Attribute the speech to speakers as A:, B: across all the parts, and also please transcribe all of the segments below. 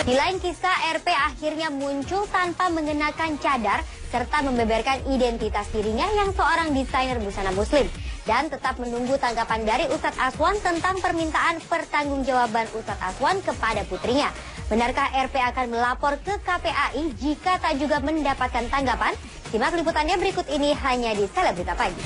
A: Di lain kisah, RP akhirnya muncul tanpa mengenakan cadar serta membeberkan identitas dirinya yang seorang desainer busana muslim. Dan tetap menunggu tanggapan dari Ustadz Aswan tentang permintaan pertanggungjawaban Ustadz Aswan kepada putrinya. Benarkah RP akan melapor ke KPAI jika tak juga mendapatkan tanggapan? Simak liputannya berikut ini hanya di Selebrita Pagi.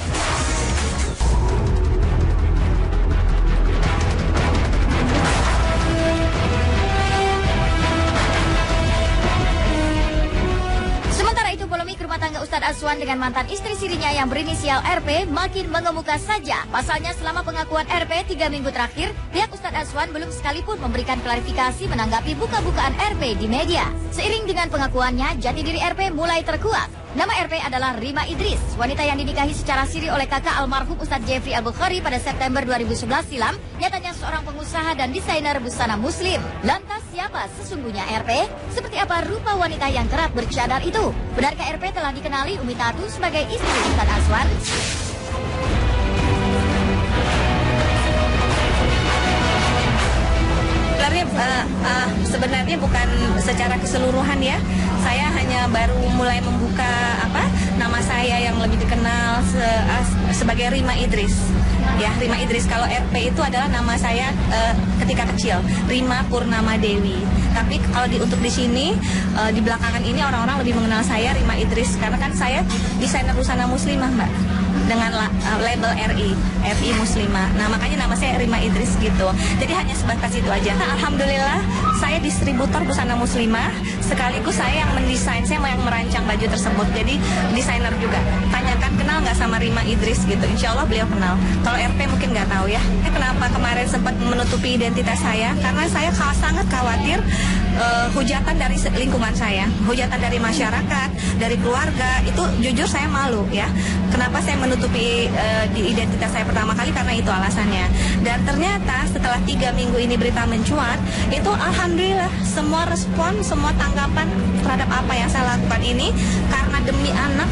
A: Polemik rumah tangga Ustadz Aswan dengan mantan istri sirinya yang berinisial RP makin mengemuka saja. Pasalnya selama pengakuan RP 3 minggu terakhir, pihak Ustadz Aswan belum sekalipun memberikan klarifikasi menanggapi buka-bukaan RP di media. Seiring dengan pengakuannya, jati diri RP mulai terkuak. Nama RP adalah Rima Idris, wanita yang dinikahi secara siri oleh kakak almarhum Ustadz Jeffrey Al-Bukhari pada September 2011 silam, nyatanya seorang pengusaha dan desainer busana muslim. Lantas siapa sesungguhnya RP? Seperti apa rupa wanita yang kerap bercadar itu? Benarkah RP telah dikenali Umi Tatu sebagai istri Ustadz Aswan?
B: Sebenarnya bukan secara keseluruhan ya. Saya hanya baru mulai membuka nama saya yang lebih dikenal sebagai Rima Idris. Ya, Rima Idris. Kalau RP itu adalah nama saya ketika kecil, Rima Purnama Dewi. Tapi kalau untuk di sini di belakangan ini orang-orang lebih mengenal saya Rima Idris karena kan saya desainer busana muslimah, Mbak, dengan label RI Muslimah. Nah, makanya nama saya Rima Idris gitu. Jadi hanya sebatas itu aja. Nah, alhamdulillah saya distributor busana muslimah, sekaligus saya yang mendesain, saya yang merancang baju tersebut. Jadi desainer juga. Tanyakan kenal nggak sama Rima Idris gitu. Insya Allah beliau kenal. Kalau RP mungkin nggak tahu ya. Kenapa kemarin sempat menutupi identitas saya? Karena saya sangat khawatir hujatan dari lingkungan saya, hujatan dari masyarakat, dari keluarga. Itu jujur saya malu ya. Kenapa saya menutupi di identitas saya pertama kali? Karena itu alasannya. Dan ternyata setelah 3 minggu ini berita mencuat, itu alhamdulillah semua respon, semua tanggapan terhadap apa yang saya lakukan ini karena demi anak.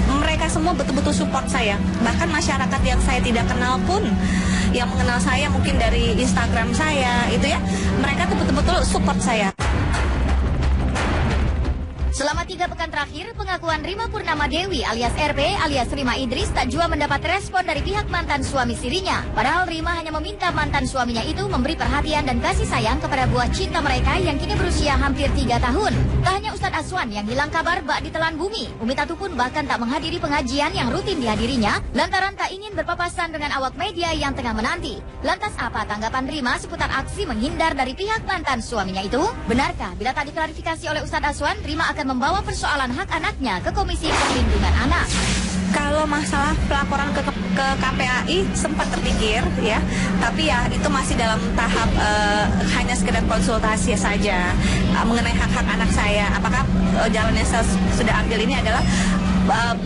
B: Mereka semua betul-betul support saya. Bahkan masyarakat yang saya tidak kenal pun, yang mengenal saya mungkin dari Instagram saya, itu ya, mereka tuh betul-betul support saya.
A: Selama 3 pekan terakhir, pengakuan Rima Purnama Dewi alias RP alias Rima Idris tak jua mendapat respon dari pihak mantan suami sirinya. Padahal Rima hanya meminta mantan suaminya itu memberi perhatian dan kasih sayang kepada buah cinta mereka yang kini berusia hampir 3 tahun. Tak hanya Ustadz Aswan yang hilang kabar bak ditelan bumi, Umi Tatu pun bahkan tak menghadiri pengajian yang rutin dihadirinya lantaran tak ingin berpapasan dengan awak media yang tengah menanti. Lantas apa tanggapan Rima seputar aksi menghindar dari pihak mantan suaminya itu? Benarkah bila tak diklarifikasi oleh Ustadz Aswan, Rima akan membawa persoalan hak anaknya ke Komisi Perlindungan Anak?
B: Kalau masalah pelaporan ke KPAI sempat terpikir ya, tapi ya itu masih dalam tahap hanya sekedar konsultasi saja mengenai hak-hak anak saya. Apakah jalan yang saya sudah ambil ini adalah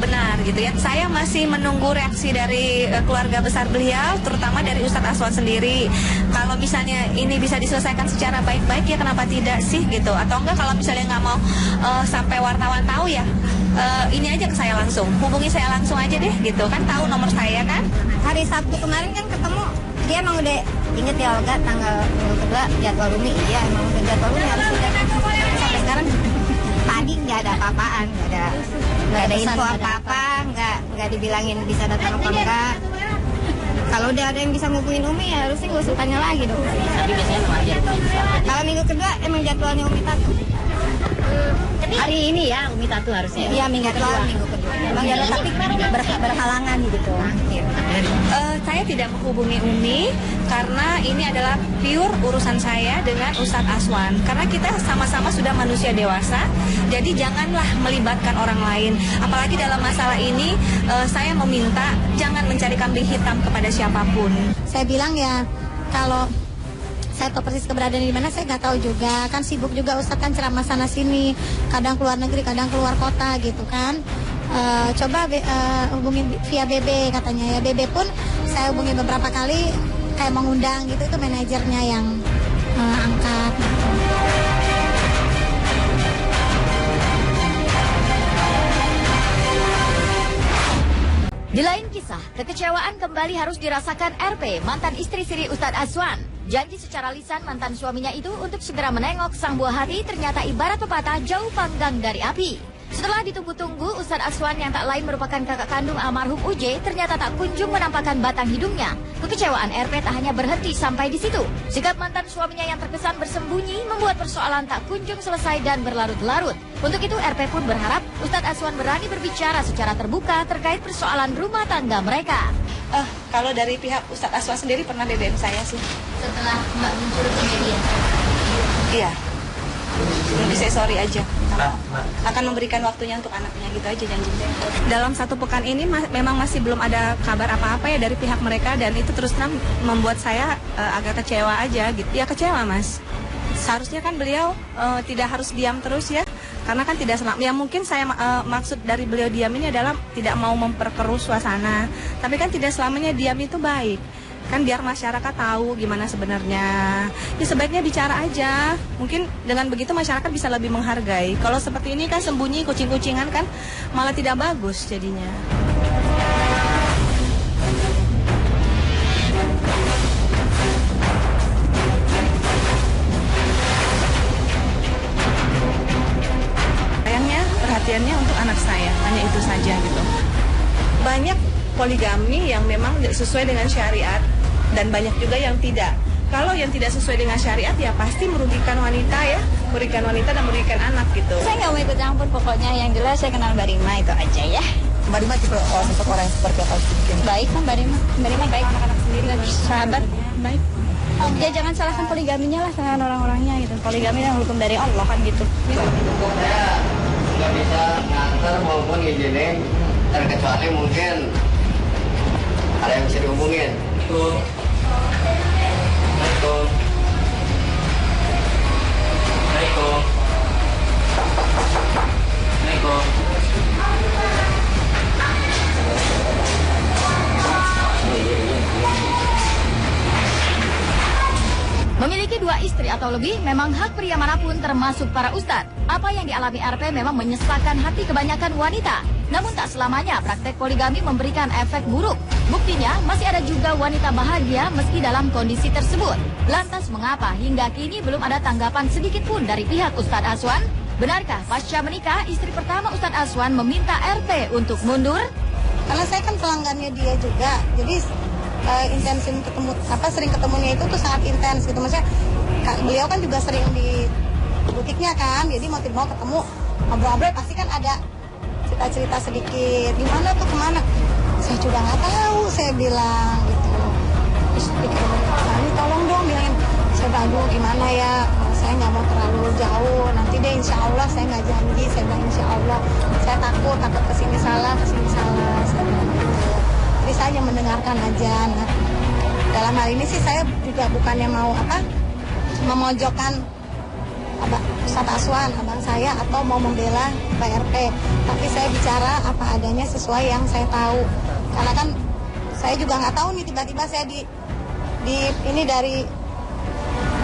B: benar gitu ya. Saya masih menunggu reaksi dari keluarga besar beliau, terutama dari Ustadz Aswan sendiri. Kalau misalnya ini bisa diselesaikan secara baik-baik ya kenapa tidak sih gitu. Atau enggak kalau misalnya nggak mau sampai wartawan tahu ya ini aja ke saya langsung, hubungi saya langsung aja deh gitu kan, tahu nomor saya kan.
A: Hari Sabtu kemarin kan ketemu, dia emang udah inget ya Olga tanggal kedua jadwal Umi. Iya emang udah jadwal Umi harus udah. Sampai sekarang tadi nggak ada apa-apaan, nggak ada info apa-apa, nggak dibilangin bisa datang apa enggak. Kalau udah ada yang bisa ngubungin Umi ya harusnya nggak usah tanya lagi dong.
C: Tapi biasanya aja.
A: Kalau minggu kedua emang jadwalnya Umi Tatu.
C: Hari ini ya Umi Tatu harusnya.
A: Iya minggu kedua. Emang ya tapi berhalangan gitu.
B: Saya tidak menghubungi Umi karena ini adalah pure urusan saya dengan Ustadz Aswan. Karena kita sama-sama sudah manusia dewasa, jadi janganlah melibatkan orang lain. Apalagi dalam masalah ini, saya meminta jangan mencari kambing hitam kepada siapapun.
D: Saya bilang ya, kalau saya tahu persis keberadaan di mana saya nggak tahu juga, kan sibuk juga Ustadz kan ceramah sana sini, kadang keluar negeri, kadang keluar kota gitu kan. Coba hubungin via BB katanya ya. BB pun saya hubungi beberapa kali kayak mengundang gitu, itu manajernya yang angkat.
A: Di lain kisah, kekecewaan kembali harus dirasakan RP, mantan istri siri Ustadz Aswan. Janji secara lisan mantan suaminya itu untuk segera menengok sang buah hati ternyata ibarat pepatah jauh panggang dari api. Setelah ditunggu-tunggu, Ustadz Aswan yang tak lain merupakan kakak kandung almarhum UJ ternyata tak kunjung menampakkan batang hidungnya. Kekecewaan RP tak hanya berhenti sampai di situ. Sikap mantan suaminya yang terkesan bersembunyi membuat persoalan tak kunjung selesai dan berlarut-larut. Untuk itu RP pun berharap Ustadz Aswan berani berbicara secara terbuka terkait persoalan rumah tangga mereka.
B: Kalau dari pihak Ustadz Aswan sendiri pernah BBM saya sih.
A: Setelah Mbak muncul ke media?
B: Iya. Lebih saya sorry aja. Akan memberikan waktunya untuk anaknya gitu aja janjinya. Dalam 1 pekan ini memang masih belum ada kabar apa-apa ya dari pihak mereka dan itu terus terang membuat saya agak kecewa aja gitu. Ya kecewa Mas. Seharusnya kan beliau tidak harus diam terus ya. Karena kan tidak selama, ya mungkin saya maksud dari beliau diam ini adalah tidak mau memperkeruh suasana. Tapi kan tidak selamanya diam itu baik. Kan biar masyarakat tahu gimana sebenarnya. Ya sebaiknya bicara aja. Mungkin dengan begitu masyarakat bisa lebih menghargai. Kalau seperti ini kan sembunyi kucing-kucingan kan malah tidak bagus jadinya. Sayangnya perhatiannya untuk anak saya, hanya itu saja gitu. Banyak poligami yang memang sesuai dengan syariat dan banyak juga yang tidak. Kalau yang tidak sesuai dengan syariat ya pasti merugikan wanita ya, merugikan wanita dan merugikan anak gitu.
D: Saya nggak mau ikut campur, pokoknya yang jelas saya kenal Mbak Rima itu aja ya.
E: Mbak Rima tipe sosok orang yang seperti apa mungkin?
D: Baik kan Mbak Rima? Mbak Rima baik, anak-anak sendiri sahabat.
B: Baik.
D: Ya jangan salahkan poligaminya lah dengan orang-orangnya gitu. Poligami dan hukum dari Allah kan gitu.
F: Saya nggak bisa nganter maupun ngizinin, terkecuali mungkin ada yang bisa dihubungin. Assalamualaikum.
A: Memiliki 2 istri atau lebih memang hak pria manapun termasuk para ustadz. Apa yang dialami RP memang menyesakan hati kebanyakan wanita. Namun tak selamanya praktek poligami memberikan efek buruk. Buktinya masih ada juga wanita bahagia meski dalam kondisi tersebut. Lantas mengapa hingga kini belum ada tanggapan sedikit pun dari pihak Ustadz Aswan? Benarkah pasca menikah istri pertama Ustadz Aswan meminta RP untuk mundur?
D: Karena saya kan pelanggannya dia juga, jadi intensi ketemu sering ketemunya itu tuh sangat intens gitu. Maksudnya beliau kan juga sering di butiknya kan, jadi mau ketemu ngobrol-ngobrol pasti kan ada cerita-cerita sedikit. Gimana tuh kemana? Saya juga nggak tahu, saya bilang gitu. Terus ini tolong dong bilangin, saya aduh gimana ya, saya nggak mau terlalu jauh. Nanti deh insya Allah saya nggak janji, saya bilang insya Allah. Saya takut kesini salah. Saya bilang gitu. Jadi saya hanya mendengarkan aja. Nah, dalam hal ini sih saya juga bukannya mau memojokkan Ustadz Aswan, abang saya, atau mau membela PRP. Tapi saya bicara apa adanya sesuai yang saya tahu. Karena kan saya juga nggak tahu nih tiba-tiba saya di ini dari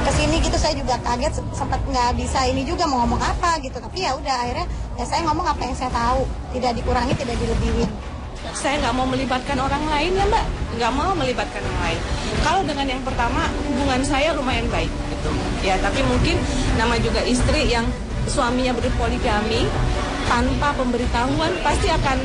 D: kesini gitu, saya juga kaget, sempat nggak bisa ini juga mau ngomong apa gitu. Tapi ya udah akhirnya ya saya ngomong apa yang saya tahu, tidak dikurangi, tidak dilebihin.
B: Saya nggak mau melibatkan orang lain ya Mbak, nggak mau melibatkan orang lain. Kalau dengan yang pertama hubungan saya lumayan baik gitu. Ya tapi mungkin nama juga istri yang suaminya berpoligami tanpa pemberitahuan pasti akan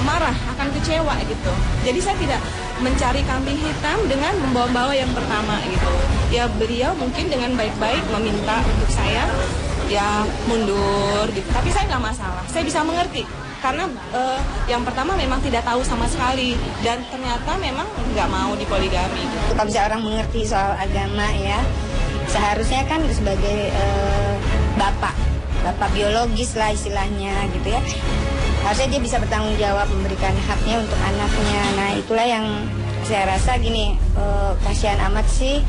B: marah, akan kecewa gitu. Jadi saya tidak mencari kambing hitam dengan membawa-bawa yang pertama gitu. Ya beliau mungkin dengan baik-baik meminta untuk saya ya mundur gitu. Tapi saya nggak masalah, saya bisa mengerti. Karena yang pertama memang tidak tahu sama sekali dan ternyata memang nggak mau dipoligami.
C: Kalau bisa orang mengerti soal agama ya, seharusnya kan sebagai bapak biologis lah istilahnya gitu ya. Harusnya dia bisa bertanggung jawab memberikan haknya untuk anaknya. Nah itulah yang saya rasa gini, kasihan amat sih.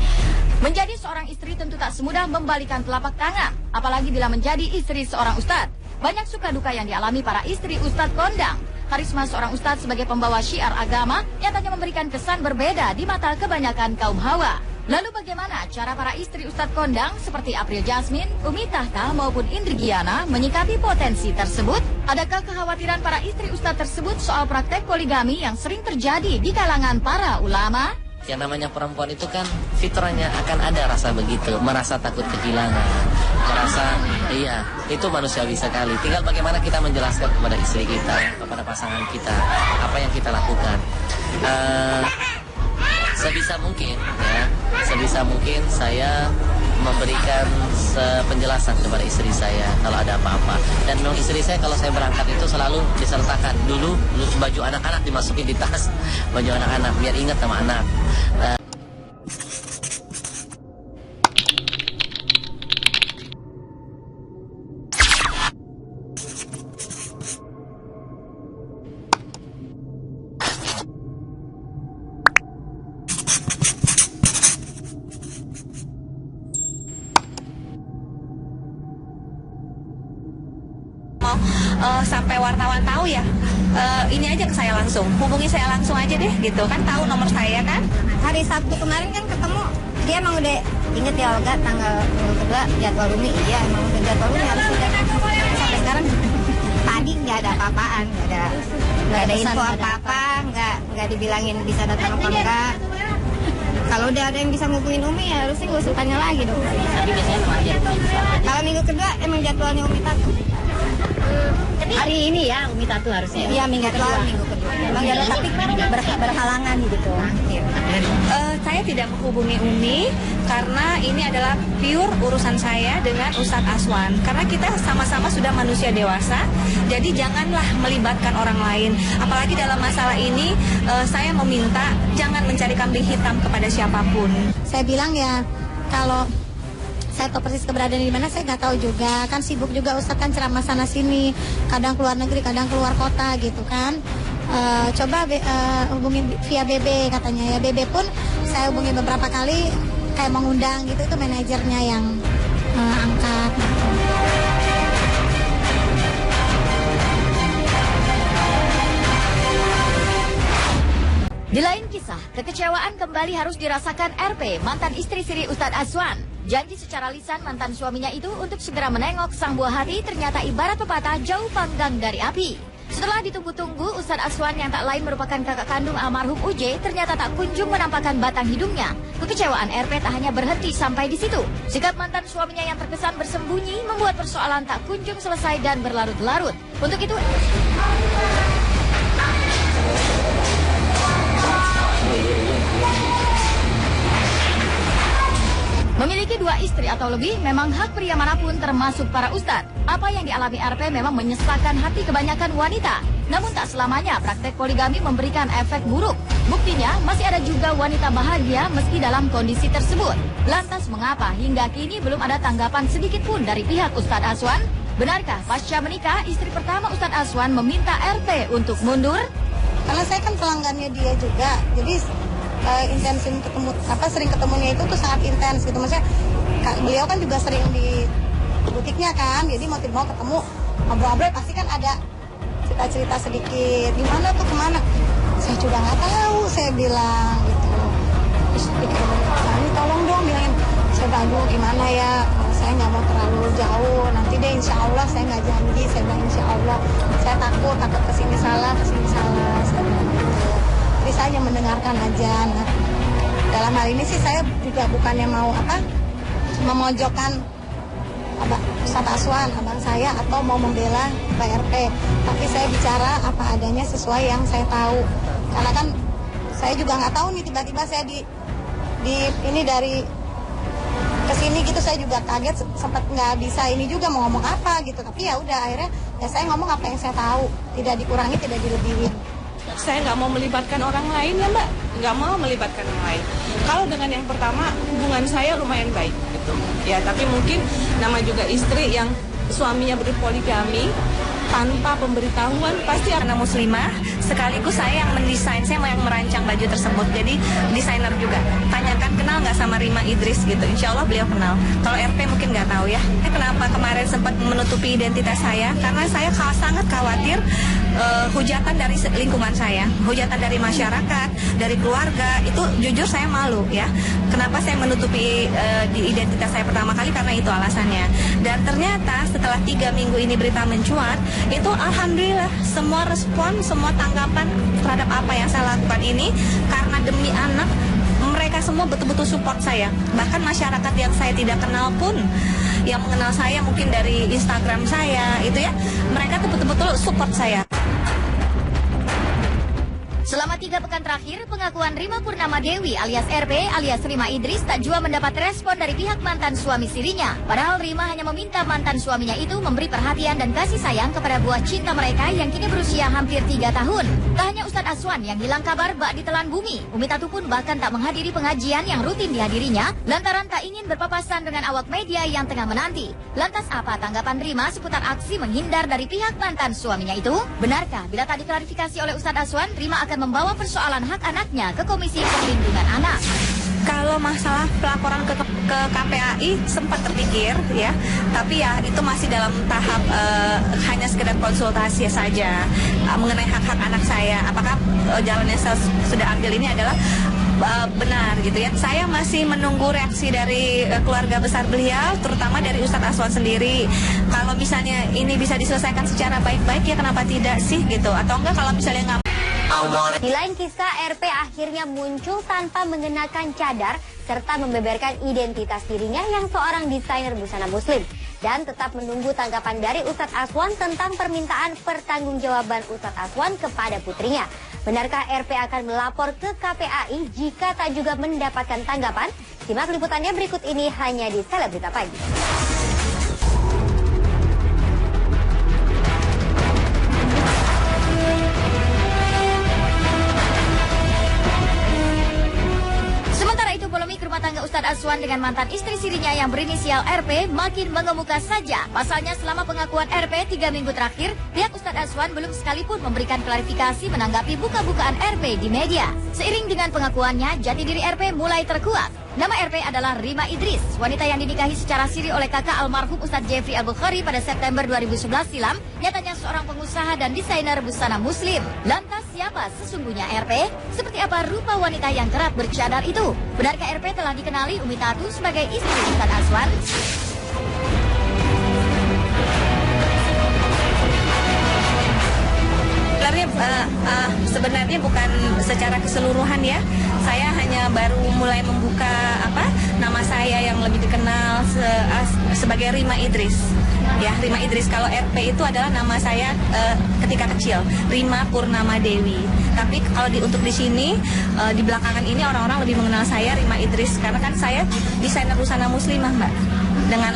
A: Menjadi seorang istri tentu tak semudah membalikan telapak tangan, apalagi bila menjadi istri seorang ustadz. Banyak suka duka yang dialami para istri ustadz kondang. Karisma seorang ustadz sebagai pembawa syiar agama nyatanya memberikan kesan berbeda di mata kebanyakan kaum hawa. Lalu bagaimana cara para istri ustadz kondang seperti April Jasmine, Umi Tahta maupun Indri Giana menyikapi potensi tersebut? Adakah kekhawatiran para istri ustadz tersebut soal praktek poligami yang sering terjadi di kalangan para ulama?
G: Yang namanya perempuan itu kan fitrahnya akan ada rasa begitu, merasa takut kehilangan, merasa iya, itu manusiawi sekali. Tinggal bagaimana kita menjelaskan kepada istri kita, kepada pasangan kita, apa yang kita lakukan. Sebisa mungkin saya memberikan penjelasan kepada istri saya kalau ada apa-apa. Dan memang istri saya kalau saya berangkat itu selalu disertakan dulu baju anak-anak dimasukin di tas, baju anak-anak biar ingat sama anak.
B: Sampai wartawan tahu ya, ini aja ke saya langsung, hubungi saya langsung aja deh gitu kan, tahu nomor saya kan.
C: Hari Sabtu kemarin kan ketemu, dia emang udah inget ya Olga tanggal minggu kedua jadwal Umi, iya emang udah jadwal Umi harus sudah. Sampai sekarang tadi nggak ada apa-apaan, nggak ada info apa-apa, nggak dibilangin bisa datang apa enggak. Kalau udah ada yang bisa ngubungin Umi ya harusnya gue usah tanya lagi dong.
A: Tapi biasanya kemarin
C: Kalau minggu kedua emang jadwalnya Umi Tatu.
A: hari ini ya Umi Tatu harusnya.
C: Iya minggu kedua. Emang jadwal tapi berhalangan gitu.
B: Saya tidak menghubungi Umi karena ini adalah pure urusan saya dengan Ustadz Aswan. Karena kita sama-sama sudah manusia dewasa, jadi janganlah melibatkan orang lain. Apalagi dalam masalah ini, saya meminta jangan mencari kambing hitam kepada siapapun.
D: Saya bilang ya, kalau saya tahu persis keberadaan di mana, saya nggak tahu juga. Kan sibuk juga Ustadz kan ceramah sana sini, kadang keluar negeri, kadang keluar kota gitu kan. Coba hubungi via BB katanya ya. BB pun saya hubungi beberapa kali, kayak mengundang gitu, itu manajernya yang angkat.
A: Di lain kisah, kekecewaan kembali harus dirasakan RP, mantan istri siri Ustadz Aswan. Janji secara lisan mantan suaminya itu untuk segera menengok sang buah hati ternyata ibarat pepatah jauh panggang dari api. Setelah ditunggu-tunggu, Ustadz Aswan yang tak lain merupakan kakak kandung almarhum UJ ternyata tak kunjung menampakkan batang hidungnya. Kekecewaan RP tak hanya berhenti sampai di situ. Sikap mantan suaminya yang terkesan bersembunyi membuat persoalan tak kunjung selesai dan berlarut-larut. Untuk itu... Memiliki dua istri atau lebih memang hak pria manapun termasuk para ustadz. Apa yang dialami RP memang menyesakan hati kebanyakan wanita. Namun tak selamanya praktek poligami memberikan efek buruk. Buktinya masih ada juga wanita bahagia meski dalam kondisi tersebut. Lantas mengapa hingga kini belum ada tanggapan sedikit pun dari pihak Ustadz Aswan? Benarkah pasca menikah istri pertama Ustadz Aswan meminta RP untuk mundur?
D: Karena saya kan pelanggannya dia juga, jadi intensi ketemu sering ketemunya itu tuh sangat intens gitu. Maksudnya beliau kan juga sering di butiknya kan, jadi mau ketemu ngobrol-ngobrol pasti kan ada cerita-cerita sedikit. Gimana tuh kemana? Saya juga nggak tahu, saya bilang gitu. Terus ini tolong dong bilangin, saya aduh gimana ya, saya nggak mau terlalu jauh, nanti deh insya Allah saya nggak janji, saya bilang insya Allah, saya takut kesini salah, saya bilang gitu. Jadi saya hanya mendengarkan aja. Nah, dalam hal ini sih saya juga bukannya mau memojokkan Ustadz Aswan, abang saya, atau mau membela PRP. Tapi saya bicara apa adanya sesuai yang saya tahu. Karena kan saya juga nggak tahu nih, tiba-tiba saya di ini dari kesini gitu, saya juga kaget, sempat nggak bisa ini juga mau ngomong apa gitu. Tapi ya udah akhirnya ya saya ngomong apa yang saya tahu, tidak dikurangi, tidak dilebihin.
B: Saya nggak mau melibatkan orang lain ya Mbak, nggak mau melibatkan orang lain. Kalau dengan yang pertama, hubungan saya lumayan baik gitu. Ya tapi mungkin nama juga istri yang suaminya berpoligami tanpa pemberitahuan, pasti karena muslimah, sekaligus saya yang mendesain, saya yang merancang baju tersebut, jadi desainer juga. Tanyakan kenal nggak sama Rima Idris gitu, insya Allah beliau kenal. Kalau RP mungkin nggak tahu ya. Kenapa kemarin sempat menutupi identitas saya? Karena saya sangat khawatir hujatan dari lingkungan saya, hujatan dari masyarakat, dari keluarga, itu jujur saya malu ya. Kenapa saya menutupi di identitas saya pertama kali? Karena itu alasannya. Dan ternyata setelah 3 minggu ini berita mencuat, itu alhamdulillah semua respon, semua tanggapan terhadap apa yang saya lakukan ini karena demi anak, semua betul-betul support saya. Bahkan masyarakat yang saya tidak kenal pun, yang mengenal saya mungkin dari Instagram saya, itu ya, mereka tuh betul-betul support saya.
A: Selama 3 pekan terakhir, pengakuan Rima Purnama Dewi alias RP alias Rima Idris tak jua mendapat respon dari pihak mantan suami sirinya. Padahal Rima hanya meminta mantan suaminya itu memberi perhatian dan kasih sayang kepada buah cinta mereka yang kini berusia hampir 3 tahun. Tak hanya Ustadz Aswan yang hilang kabar bak ditelan bumi, Umi Tatu pun bahkan tak menghadiri pengajian yang rutin dihadirinya lantaran tak ingin berpapasan dengan awak media yang tengah menanti. Lantas apa tanggapan Rima seputar aksi menghindar dari pihak mantan suaminya itu? Benarkah bila tak diklarifikasi oleh Ustadz Aswan, Rima akan membawa persoalan hak anaknya ke Komisi Perlindungan Anak?
B: Kalau masalah pelaporan ke KPAI sempat terpikir ya, tapi ya itu masih dalam tahap hanya sekedar konsultasi saja mengenai hak-hak anak saya. Apakah jalan yang saya sudah ambil ini adalah benar gitu ya. Saya masih menunggu reaksi dari keluarga besar beliau, terutama dari Ustadz Aswan sendiri. Kalau misalnya ini bisa diselesaikan secara baik-baik ya kenapa tidak sih gitu, atau enggak kalau misalnya nggak.
H: Di lain kisah, RP akhirnya muncul tanpa mengenakan cadar serta membeberkan identitas dirinya yang seorang desainer busana muslim dan tetap menunggu tanggapan dari Ustadz Aswan tentang permintaan pertanggungjawaban Ustadz Aswan kepada putrinya. Benarkah RP akan melapor ke KPAI jika tak juga mendapatkan tanggapan? Simak liputannya berikut ini hanya di Selebrita Pagi.
A: Polemik rumah tangga Ustadz Aswan dengan mantan istri sirinya yang berinisial RP makin mengemuka saja. Pasalnya selama pengakuan RP 3 minggu terakhir, pihak Ustadz Aswan belum sekalipun memberikan klarifikasi menanggapi buka-bukaan RP di media. Seiring dengan pengakuannya, jati diri RP mulai terkuak. Nama RP adalah Rima Idris, wanita yang dinikahi secara siri oleh kakak almarhum Ustadz Jeffrey Al-Bukhari pada September 2011 silam, nyatanya seorang pengusaha dan desainer busana muslim. Lantas siapa sesungguhnya RP? Seperti apa rupa wanita yang kerap bercadar itu? Benarkah RP telah dikenali Umi Tatu sebagai istri Ustadz Aswan?
B: Sebenarnya bukan secara keseluruhan ya. Saya hanya baru mulai membuka nama saya yang lebih dikenal sebagai Rima Idris. Ya, Rima Idris. Kalau RP itu adalah nama saya ketika kecil, Rima Purnama Dewi. Tapi kalau untuk di sini di belakangan ini orang-orang lebih mengenal saya Rima Idris karena kan saya desainer busana muslimah, Mbak, dengan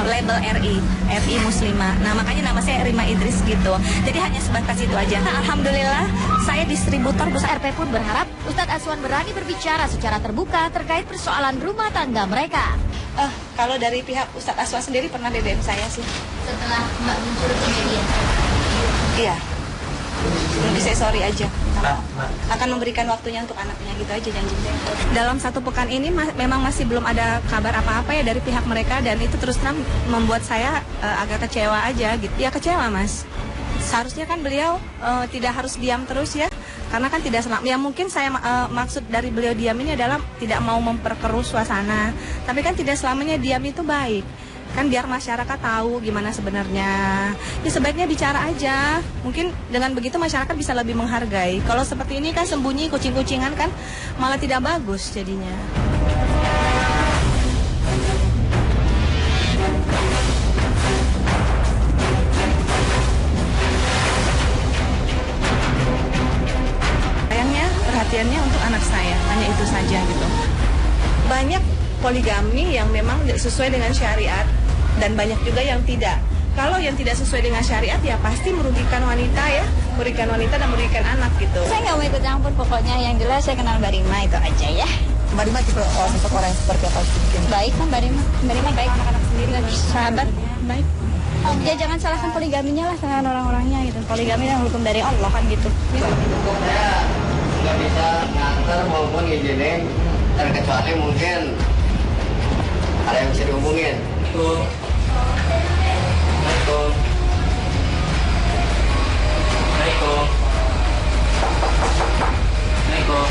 B: label RI Muslimah. Nah, makanya nama saya Rima Idris gitu. Jadi hanya sebatas itu aja. Nah, alhamdulillah saya distributor busana.
A: RP pun berharap Ustadz Aswan berani berbicara secara terbuka terkait persoalan rumah tangga mereka.
B: Kalau dari pihak Ustadz Aswan sendiri pernah BBM saya sih.
A: Setelah Mbak muncul ke media?
B: Iya. Lebih saya sorry aja. Akan memberikan waktunya untuk anaknya gitu aja janjinya. Dalam 1 pekan ini memang masih belum ada kabar apa-apa ya dari pihak mereka dan itu terus terang membuat saya agak kecewa aja gitu. Ya kecewa, Mas. Seharusnya kan beliau tidak harus diam terus ya. Karena kan tidak ya mungkin saya maksud dari beliau diam ini adalah tidak mau memperkeruh suasana. Tapi kan tidak selamanya diam itu baik. Kan biar masyarakat tahu gimana sebenarnya. Ya sebaiknya bicara aja. Mungkin dengan begitu masyarakat bisa lebih menghargai. Kalau seperti ini kan sembunyi kucing-kucingan kan malah tidak bagus jadinya. Sayangnya perhatiannya untuk anak saya, hanya itu saja gitu. Banyak poligami yang memang sesuai dengan syariat dan banyak juga yang tidak. Kalau yang tidak sesuai dengan syariat ya pasti merugikan wanita ya, merugikan wanita dan merugikan anak gitu.
C: Saya nggak mau ikut campur, pokoknya yang jelas saya kenal Mbak Rima itu aja ya.
E: Mbak Rima tipe sosok orang yang seperti apa mungkin?
C: Baik kan Mbak Rima? Mbak Rima baik, anak-anak sendiri lagi sahabat, baik. Ya jangan salahkan poligaminya lah dengan orang-orangnya gitu. Poligami yang hukum dari Allah kan gitu.
F: Saya nggak bisa nganter maupun ngizinin, terkecuali mungkin ada yang bisa dihubungin. Assalamualaikum.